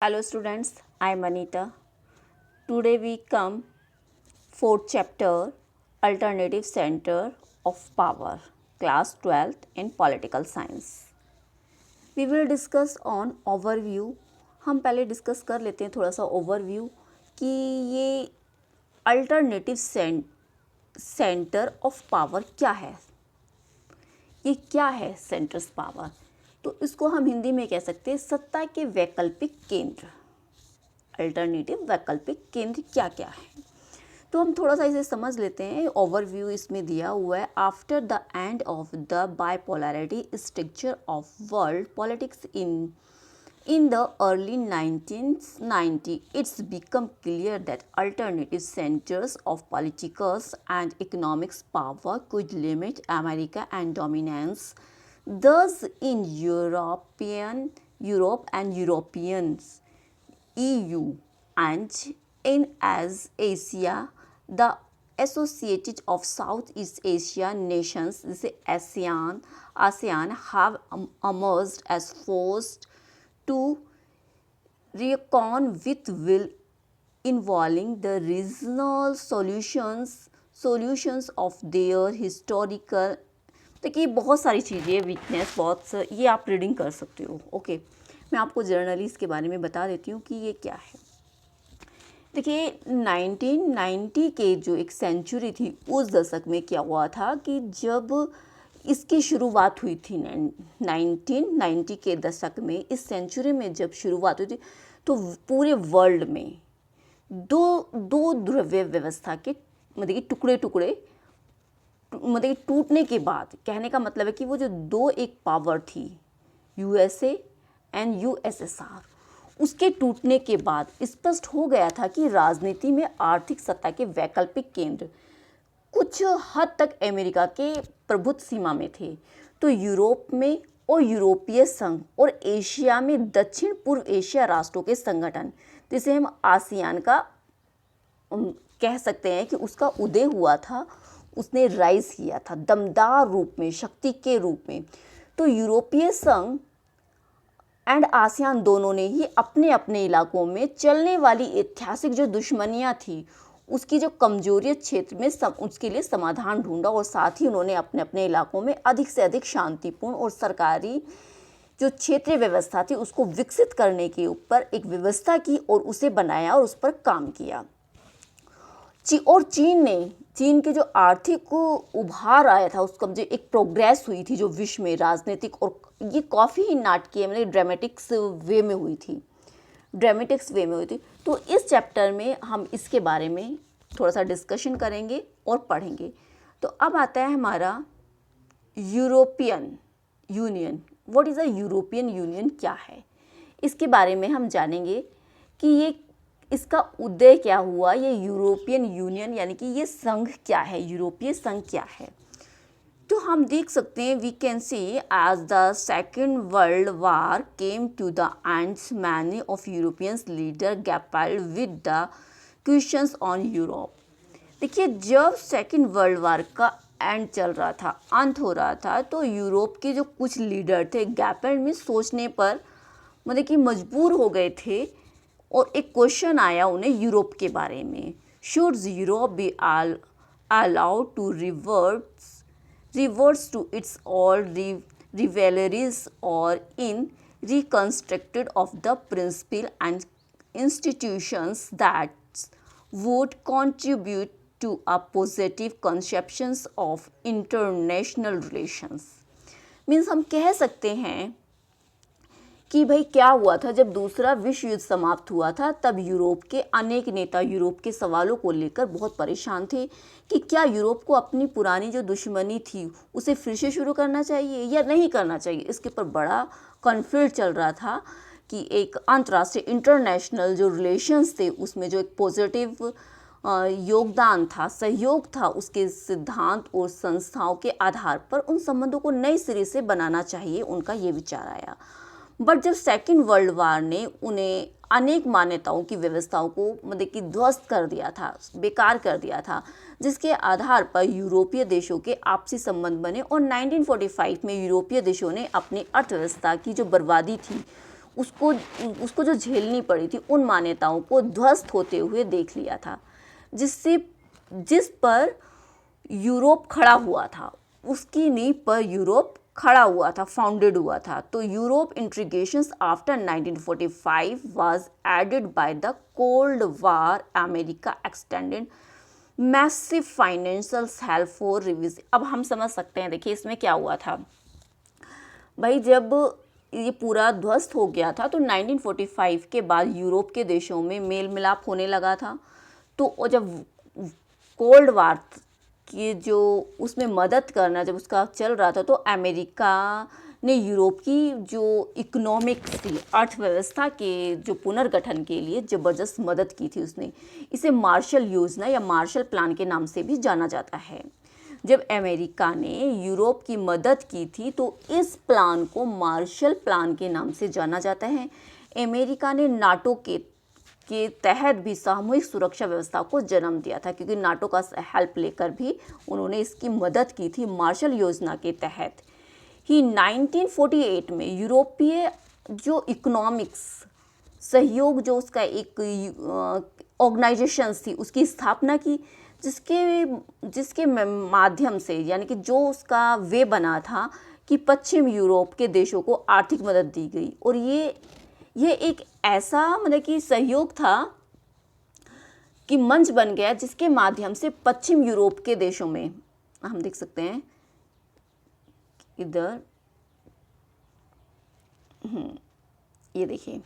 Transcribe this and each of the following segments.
Hello students, I am Anita. Today we come fourth chapter Alternative Center of Power, class 12th in Political Science. We will discuss on overview. हम पहले discuss कर लेते हैं थोड़ा सा overview कि ये अल्टरनेटिव सेंटर ऑफ पावर क्या है, ये क्या है सेंटर्स पावर। तो इसको हम हिंदी में कह सकते हैं सत्ता के वैकल्पिक केंद्र। अल्टरनेटिव वैकल्पिक केंद्र क्या क्या है, तो हम थोड़ा सा इसे समझ लेते हैं। ओवरव्यू इसमें दिया हुआ है। After the end of the bipolarity structure of world politics in the early 1990, it's become clear that alternative centers of political and economic power could limit America and dominance. Thus, in Europe and Europeans, EU, and in as Asia, the Associated of Southeast Asia nations, ASEAN have emerged as forced to reckon with will involving the regional solutions of their historical। देखिए बहुत सारी चीज़ें weakness ये आप reading कर सकते हो। Okay, मैं आपको जर्नली इसके बारे में बता देती हूँ कि ये क्या है। देखिए 1990 के जो एक सेंचुरी थी उस दशक में क्या हुआ था कि जब इसकी शुरुआत हुई थी 1990 के दशक में, इस सेंचुरी में जब शुरुआत हुई थी तो पूरे वर्ल्ड में दो द्रव्य व्यवस्था के मतलब कि टुकड़े मतलब कि टूटने के बाद, कहने का मतलब है कि वो जो दो एक पावर थी यूएसए एंड यूएसएसआर, उसके टूटने के बाद स्पष्ट हो गया था कि राजनीति में आर्थिक सत्ता के वैकल्पिक केंद्र कुछ हद तक अमेरिका के प्रभुत्व सीमा में थे। तो यूरोप में और यूरोपीय संघ और एशिया में दक्षिण पूर्व एशिया राष्ट्रों के संगठन, जिसे हम आसियान का कह सकते हैं कि उसका उदय हुआ था, उसने राइज किया था दमदार रूप में, शक्ति के रूप में। तो यूरोपीय संघ एंड आसियान दोनों ने ही अपने अपने इलाकों में चलने वाली ऐतिहासिक जो दुश्मनियां थी उसकी जो कमजोरी क्षेत्र में उसके लिए समाधान ढूंढा, और साथ ही उन्होंने अपने अपने इलाकों में अधिक से अधिक शांतिपूर्ण और सरकारी जो क्षेत्रीय व्यवस्था थी उसको विकसित करने के ऊपर एक व्यवस्था की और उसे बनाया और उस पर काम किया। और चीन के जो आर्थिक उभार आया था, उसका जो एक प्रोग्रेस हुई थी जो विश्व में राजनीतिक, और ये काफ़ी ही नाटकीय मतलब ड्रामेटिक्स वे में हुई थी। तो इस चैप्टर में हम इसके बारे में थोड़ा सा डिस्कशन करेंगे और पढ़ेंगे। तो अब आता है हमारा European union. What is a European union, क्या है, इसके बारे में हम जानेंगे कि ये इसका उदय क्या हुआ, ये यूरोपियन यूनियन यानी कि ये संघ क्या है, यूरोपीय संघ क्या है। तो हम देख सकते हैं, we can see as the second world war came to the ends many of Europeans leader grappled with the questions on Europe. देखिए जब सेकेंड वर्ल्ड वार का एंड चल रहा था, अंत हो रहा था, तो यूरोप के जो कुछ लीडर थे ग्रैपल्ड में सोचने पर मतलब कि मजबूर हो गए थे, और एक क्वेश्चन आया उन्हें यूरोप के बारे में। Should Europe be allowed to reverts to its old rivalries or in reconstructed of the principle and institutions that would contribute to a positive conceptions of international relations। Means हम कह सकते हैं कि भाई क्या हुआ था जब दूसरा विश्व युद्ध समाप्त हुआ था, तब यूरोप के अनेक नेता यूरोप के सवालों को लेकर बहुत परेशान थे कि क्या यूरोप को अपनी पुरानी जो दुश्मनी थी उसे फिर से शुरू करना चाहिए या नहीं करना चाहिए। इसके ऊपर बड़ा कॉन्फ्लिक्ट चल रहा था कि एक अंतर्राष्ट्रीय इंटरनेशनल जो रिलेशंस थे उसमें जो एक पॉजिटिव योगदान था, सहयोग था, उसके सिद्धांत और संस्थाओं के आधार पर उन संबंधों को नए सिरे से बनाना चाहिए, उनका ये विचार आया। बट जब सेकेंड वर्ल्ड वार ने उन्हें अनेक मान्यताओं की व्यवस्थाओं को मतलब कि ध्वस्त कर दिया था, बेकार कर दिया था, जिसके आधार पर यूरोपीय देशों के आपसी संबंध बने, और 1945 में यूरोपीय देशों ने अपनी अर्थव्यवस्था की जो बर्बादी थी उसको उसको जो झेलनी पड़ी थी उन मान्यताओं को ध्वस्त होते हुए देख लिया था, जिस पर यूरोप खड़ा हुआ था, उसकी नींव पर यूरोप खड़ा हुआ था, फाउंडेड हुआ था। तो Europe integrations after 1945 was added by the cold war. America extended massive financial help for revision. अब हम समझ सकते हैं, देखिए इसमें क्या हुआ था भाई, जब ये पूरा ध्वस्त हो गया था तो 1945 के बाद यूरोप के देशों में मेल मिलाप होने लगा था। तो जब कोल्ड वार की जो उसमें मदद करना जब उसका चल रहा था, तो अमेरिका ने यूरोप की जो इकोनॉमिक्स थी, अर्थव्यवस्था के जो पुनर्गठन के लिए ज़बरदस्त मदद की थी उसने। इसे मार्शल योजना या मार्शल प्लान के नाम से भी जाना जाता है। जब अमेरिका ने यूरोप की मदद की थी तो इस प्लान को मार्शल प्लान के नाम से जाना जाता है। अमेरिका ने नाटो के तहत भी सामूहिक सुरक्षा व्यवस्था को जन्म दिया था, क्योंकि नाटो का हेल्प लेकर भी उन्होंने इसकी मदद की थी मार्शल योजना के तहत ही। 1948 में यूरोपीय जो इकोनॉमिक्स सहयोग जो उसका एक ऑर्गेनाइजेशंस थी उसकी स्थापना की, जिसके माध्यम से, यानी कि जो उसका वे बना था कि पश्चिम यूरोप के देशों को आर्थिक मदद दी गई। और ये एक ऐसा मतलब कि सहयोग था कि मंच बन गया जिसके माध्यम से पश्चिम यूरोप के देशों में, हम देख सकते हैं इधर, ये देखिए,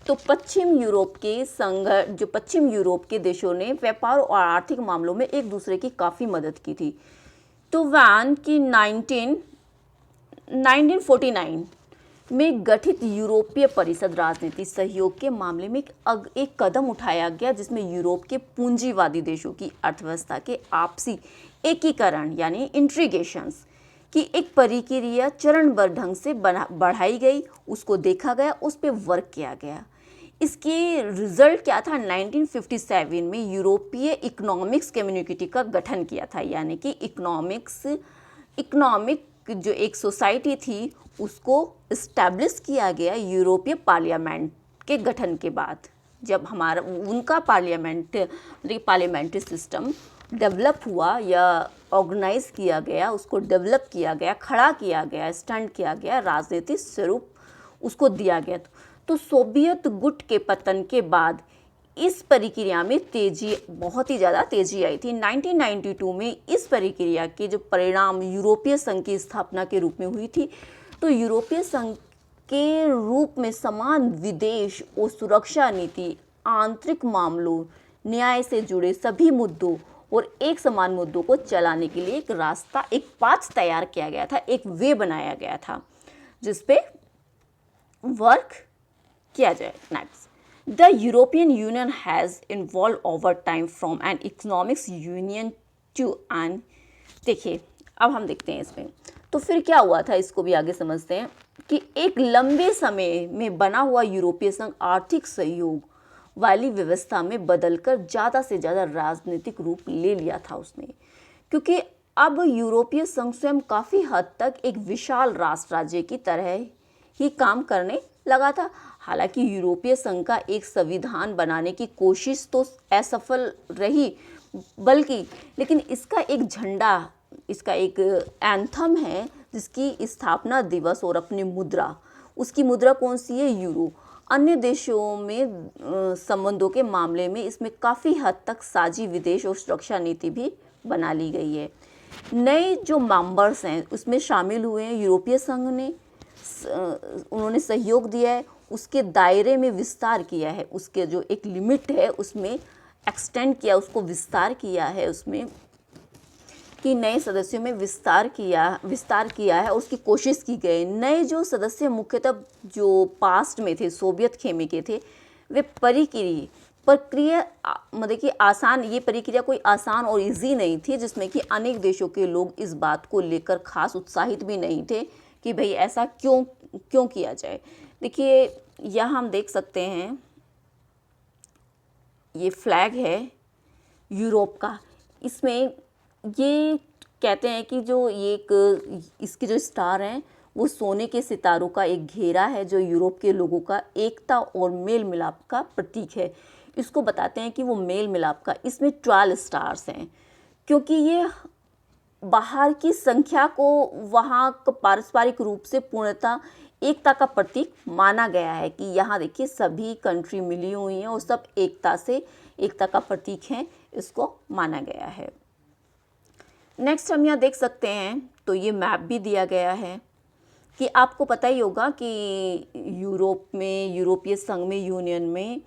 तो पश्चिम यूरोप के देशों ने व्यापार और आर्थिक मामलों में एक दूसरे की काफ़ी मदद की थी। तो वैन की 1949 में गठित यूरोपीय परिषद राजनीतिक सहयोग के मामले में एक कदम उठाया गया, जिसमें यूरोप के पूंजीवादी देशों की अर्थव्यवस्था के आपसी एकीकरण यानी इंटीग्रेशंस की एक प्रक्रिया चरणबद्ध ढंग से बढ़ाई गई, उसको देखा गया, उस पर वर्क किया गया। इसके रिजल्ट क्या था? 1957 में यूरोपीय इकोनॉमिक्स कम्युनिटी का गठन किया था, यानी कि इकोनॉमिक जो एक सोसाइटी थी उसको इस्टेब्लिश किया गया यूरोपीय पार्लियामेंट के गठन के बाद। जब हमारा उनका पार्लियामेंट्री सिस्टम डेवलप हुआ या ऑर्गेनाइज किया गया, उसको डेवलप किया गया, खड़ा किया गया, स्टैंड किया गया, राजनीतिक स्वरूप उसको दिया गया। तो सोवियत गुट के पतन के बाद इस प्रक्रिया में बहुत ही ज़्यादा तेज़ी आई थी। 1992 में इस प्रक्रिया के जो परिणाम यूरोपीय संघ की स्थापना के रूप में हुई थी। तो यूरोपीय संघ के रूप में समान विदेश और सुरक्षा नीति, आंतरिक मामलों, न्याय से जुड़े सभी मुद्दों और एक समान मुद्दों को चलाने के लिए एक रास्ता, एक पाथ तैयार किया गया था, एक वे बनाया गया था जिस पे वर्क किया जाए। Next, the European union has involve over time from an economics union to an. देखिए अब हम देखते हैं इसमें तो फिर क्या हुआ था, इसको भी आगे समझते हैं कि एक लंबे समय में बना हुआ यूरोपीय संघ आर्थिक सहयोग वाली व्यवस्था में बदलकर ज़्यादा से ज़्यादा राजनीतिक रूप ले लिया था उसने, क्योंकि अब यूरोपीय संघ स्वयं काफ़ी हद तक एक विशाल राष्ट्र राज्य की तरह ही काम करने लगा था। हालांकि यूरोपीय संघ का एक संविधान बनाने की कोशिश तो असफल रही, लेकिन इसका एक झंडा, इसका एक एंथम है जिसकी स्थापना दिवस और अपनी मुद्रा, उसकी मुद्रा कौन सी है? यूरो। अन्य देशों में संबंधों के मामले में इसमें काफ़ी हद तक साझी विदेश और सुरक्षा नीति भी बना ली गई है। नए जो मेंबर्स हैं उसमें शामिल हुए हैं यूरोपीय संघ ने, उन्होंने सहयोग दिया है, उसके दायरे में विस्तार किया है, उसके जो एक लिमिट है उसमें एक्सटेंड किया, उसको विस्तार किया है, उसमें कि नए सदस्यों में विस्तार किया है, उसकी कोशिश की गई। नए जो सदस्य मुख्यतः जो पास्ट में थे, सोवियत खेमे के थे, वे प्रक्रिया मतलब कि आसान, ये प्रक्रिया कोई आसान और इजी नहीं थी, जिसमें कि अनेक देशों के लोग इस बात को लेकर खास उत्साहित भी नहीं थे कि भाई ऐसा क्यों किया जाए। देखिए यहाँ हम देख सकते हैं, ये फ्लैग है यूरोप का, इसमें ये कहते हैं कि जो ये एक इसके जो स्टार हैं वो सोने के सितारों का एक घेरा है जो यूरोप के लोगों का एकता और मेल मिलाप का प्रतीक है। इसको बताते हैं कि वो मेल मिलाप का, इसमें 12 स्टार्स हैं क्योंकि ये बाहर की संख्या को वहाँ पारस्परिक रूप से पूर्णता एकता का प्रतीक माना गया है कि यहाँ देखिए सभी कंट्री मिली हुई हैं और सब एकता का प्रतीक हैं, इसको माना गया है। नेक्स्ट हम यहाँ देख सकते हैं तो ये मैप भी दिया गया है कि आपको पता ही होगा कि यूरोपीय संघ में, यूनियन में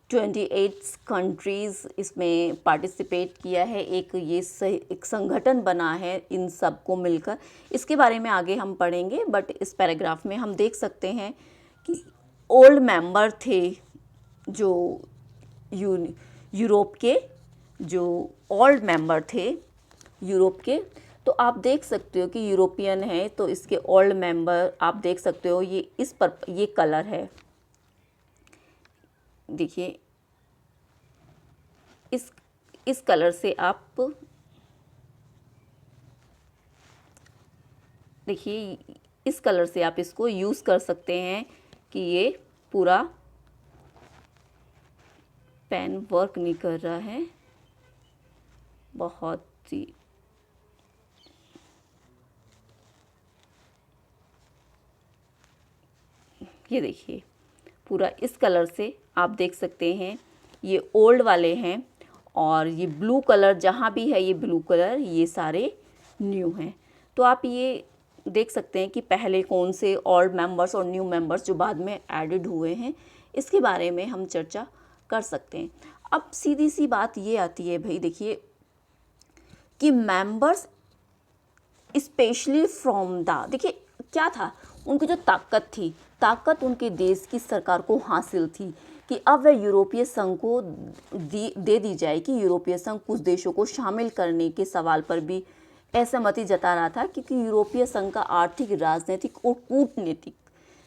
28 कंट्रीज़ इसमें पार्टिसिपेट किया है। एक संगठन बना है इन सब को मिलकर, इसके बारे में आगे हम पढ़ेंगे। बट इस पैराग्राफ में हम देख सकते हैं कि ओल्ड मेंबर थे जो यूरोप के, जो ओल्ड मेंबर थे यूरोप के, तो आप देख सकते हो कि यूरोपियन है तो इसके ओल्ड मेंबर आप देख सकते हो, ये कलर है, देखिए इस कलर से आप देखिए, इस कलर से आप इसको यूज़ कर सकते हैं कि ये पूरा पेन वर्क नहीं कर रहा है बहुत ही, ये देखिए पूरा इस कलर से आप देख सकते हैं, ये ओल्ड वाले हैं और ये ब्लू कलर जहाँ भी है ये ब्लू कलर, ये सारे न्यू हैं। तो आप ये देख सकते हैं कि पहले कौन से ओल्ड मेंबर्स और न्यू मेंबर्स जो बाद में एडिड हुए हैं, इसके बारे में हम चर्चा कर सकते हैं। अब सीधी सी बात ये आती है भाई, देखिए कि मेंबर्स स्पेशली फ्रॉम द, देखिए क्या था उनकी जो ताकत उनके देश की सरकार को हासिल थी कि अब वह यूरोपीय संघ को दे दी जाए कि यूरोपीय संघ कुछ देशों को शामिल करने के सवाल पर भी असहमति जता रहा था क्योंकि यूरोपीय संघ का आर्थिक, राजनीतिक और कूटनीतिक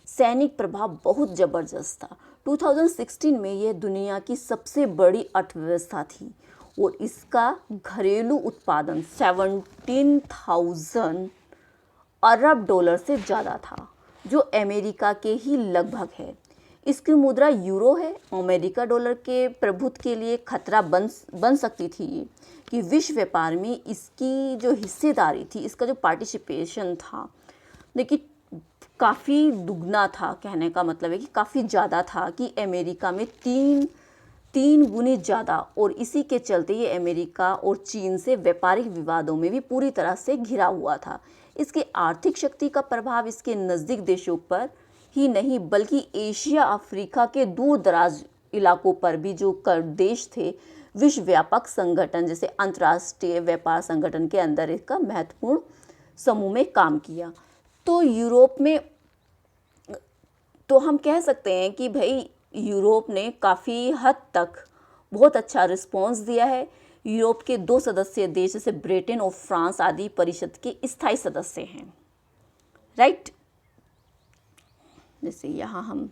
सैनिक प्रभाव बहुत ज़बरदस्त था। 2016 में यह दुनिया की सबसे बड़ी अर्थव्यवस्था थी और इसका घरेलू उत्पादन 17,000 अरब डॉलर से ज़्यादा था, जो अमेरिका के ही लगभग है। इसकी मुद्रा यूरो है। अमेरिका डॉलर के प्रभुत्व के लिए खतरा बन सकती थी ये कि विश्व व्यापार में इसकी जो हिस्सेदारी थी, इसका जो पार्टिसिपेशन था, देखिए काफ़ी दुगना था। कहने का मतलब है कि काफ़ी ज़्यादा था कि अमेरिका में तीन गुने ज़्यादा, और इसी के चलते ये अमेरिका और चीन से व्यापारिक विवादों में भी पूरी तरह से घिरा हुआ था। इसकी आर्थिक शक्ति का प्रभाव इसके नज़दीक देशों पर ही नहीं बल्कि एशिया, अफ्रीका के दूर दराज इलाकों पर भी जो देश थे विश्व व्यापक संगठन जैसे अंतर्राष्ट्रीय व्यापार संगठन के अंदर इसका महत्वपूर्ण समूह में काम किया। तो यूरोप में तो हम कह सकते हैं कि भाई यूरोप ने काफ़ी हद तक बहुत अच्छा रिस्पॉन्स दिया है। यूरोप के 2 सदस्य देश जैसे ब्रिटेन और फ्रांस आदि परिषद के स्थायी सदस्य हैं, राइट। जैसे यहाँ हम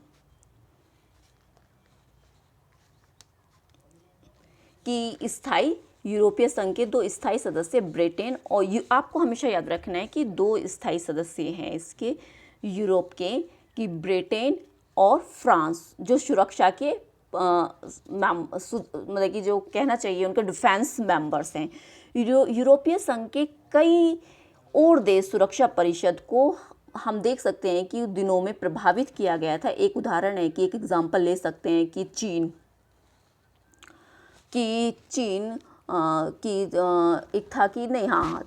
कि स्थायी यूरोपीय संघ के 2 स्थायी सदस्य ब्रिटेन और आपको हमेशा याद रखना है कि 2 स्थायी सदस्य हैं इसके यूरोप के, कि ब्रिटेन और फ्रांस जो सुरक्षा के मतलब कि जो कहना चाहिए उनके डिफेंस मेंबर्स हैं। यूरोपीय संघ के कई और देश सुरक्षा परिषद को हम देख सकते हैं कि दिनों में प्रभावित किया गया था। एक उदाहरण है कि एक एग्जांपल ले सकते हैं कि चीन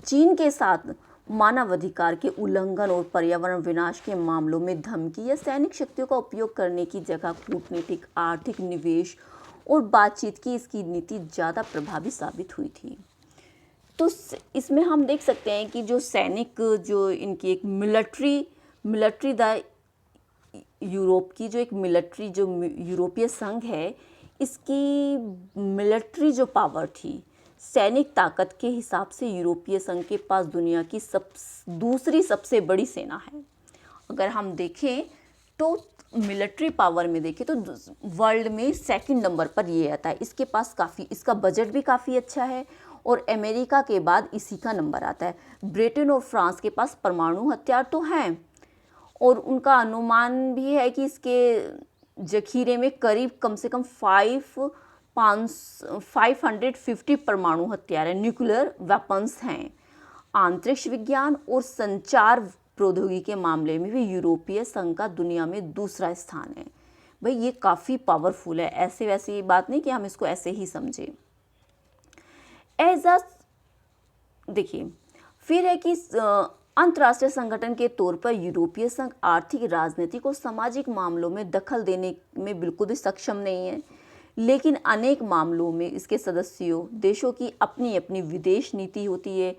चीन के साथ मानवाधिकार के उल्लंघन और पर्यावरण विनाश के मामलों में धमकी या सैनिक शक्तियों का उपयोग करने की जगह कूटनीतिक, आर्थिक, निवेश और बातचीत की इसकी नीति ज़्यादा प्रभावी साबित हुई थी। तो इसमें हम देख सकते हैं कि जो सैनिक, जो इनकी एक मिलिट्री द यूरोप की जो एक मिलिट्री जो यूरोपीय संघ है, इसकी मिलिट्री जो पावर थी, सैनिक ताकत के हिसाब से यूरोपीय संघ के पास दुनिया की दूसरी सबसे बड़ी सेना है। अगर हम देखें तो मिलिट्री पावर में देखें तो वर्ल्ड में 2nd नंबर पर ये आता है। इसके पास इसका बजट भी काफ़ी अच्छा है और अमेरिका के बाद इसी का नंबर आता है। ब्रिटेन और फ्रांस के पास परमाणु हथियार तो हैं और उनका अनुमान भी है कि इसके जखीरे में करीब कम से कम 550 परमाणु हथियार हैं, न्यूक्लियर वेपन्स हैं। अंतरिक्ष विज्ञान और संचार प्रौद्योगिकी के मामले में भी यूरोपीय संघ का दुनिया में दूसरा स्थान है। भाई ये काफ़ी पावरफुल है, ऐसे वैसी बात नहीं कि हम इसको ऐसे ही समझें। देखिए फिर है कि अंतर्राष्ट्रीय संगठन के तौर पर यूरोपीय संघ आर्थिक, राजनीतिक और सामाजिक मामलों में दखल देने में बिल्कुल भी सक्षम नहीं है, लेकिन अनेक मामलों में इसके सदस्यों देशों की अपनी अपनी विदेश नीति होती है।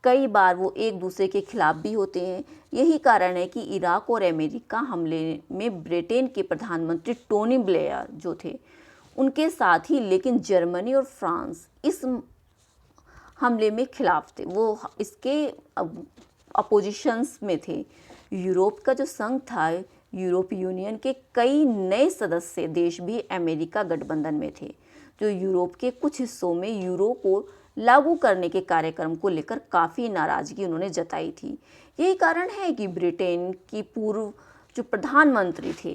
कई बार वो एक दूसरे के खिलाफ भी होते हैं। यही कारण है कि इराक और अमेरिका हमले में ब्रिटेन के प्रधानमंत्री टोनी ब्लेयर जो थे उनके साथ ही, लेकिन जर्मनी और फ्रांस इस हमले में खिलाफ थे, वो इसके अपोजिशंस में थे। यूरोप का जो संघ था, यूरोपीय यूनियन के कई नए सदस्य देश भी अमेरिका गठबंधन में थे, जो यूरोप के कुछ हिस्सों में यूरो को लागू करने के कार्यक्रम को लेकर काफ़ी नाराज़गी उन्होंने जताई थी। यही कारण है कि ब्रिटेन की पूर्व जो प्रधानमंत्री थे,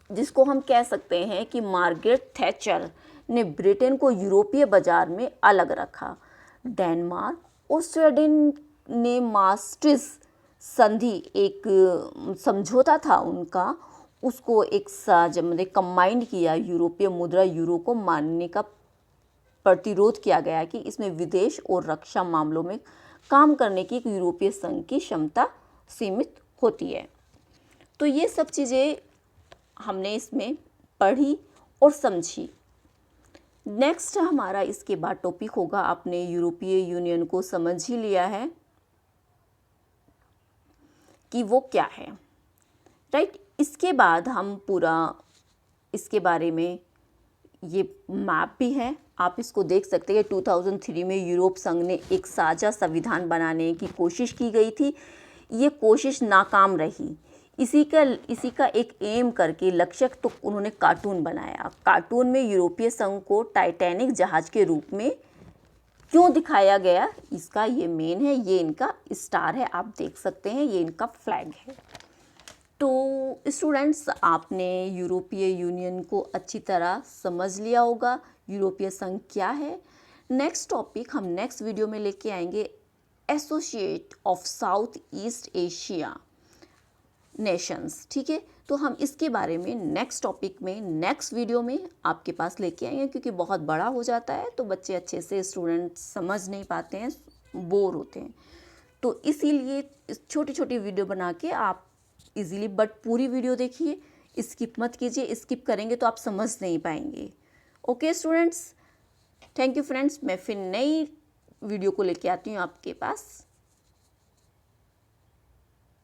जिसको हम कह सकते हैं कि मार्गरेट थैचर, ने ब्रिटेन को यूरोपीय बाजार में अलग रखा। डेनमार्क और स्वीडन ने maastricht संधि, एक समझौता था उनका, उसको एक साझा मतलब कंबाइंड किया। यूरोपीय मुद्रा यूरो को मानने का प्रतिरोध किया गया कि इसमें विदेश और रक्षा मामलों में काम करने की यूरोपीय संघ की क्षमता सीमित होती है। तो ये सब चीज़ें हमने इसमें पढ़ी और समझी। नेक्स्ट हमारा इसके बाद टॉपिक होगा, आपने यूरोपीय यूनियन को समझ ही लिया है कि वो क्या है, राइट। इसके बाद हम पूरा इसके बारे में, ये मैप भी है, आप इसको देख सकते हैं। 2003 में यूरोप संघ ने एक साझा संविधान बनाने की कोशिश की गई थी, ये कोशिश नाकाम रही। इसी का एक एम करके लक्ष्य तो उन्होंने कार्टून बनाया। कार्टून में यूरोपीय संघ को टाइटैनिक जहाज के रूप में क्यों दिखाया गया, इसका ये मेन है, ये इनका स्टार है, आप देख सकते हैं, ये इनका फ्लैग है। तो स्टूडेंट्स, आपने यूरोपीय यूनियन को अच्छी तरह समझ लिया होगा, यूरोपीय संघ क्या है। नेक्स्ट टॉपिक हम नेक्स्ट वीडियो में लेके आएंगे, associate of south east Asia Nations, ठीक है। तो हम इसके बारे में नेक्स्ट टॉपिक में, नेक्स्ट वीडियो में आपके पास लेके आएंगे, क्योंकि बहुत बड़ा हो जाता है तो बच्चे अच्छे से, स्टूडेंट समझ नहीं पाते हैं, बोर होते हैं। तो इसीलिए छोटी छोटी वीडियो बना के आप इजीली, बट पूरी वीडियो देखिए, स्किप मत कीजिए, स्किप करेंगे तो आप समझ नहीं पाएंगे। Okay students, thank you friends, मैं फिर नई वीडियो को लेके आती हूँ आपके पास।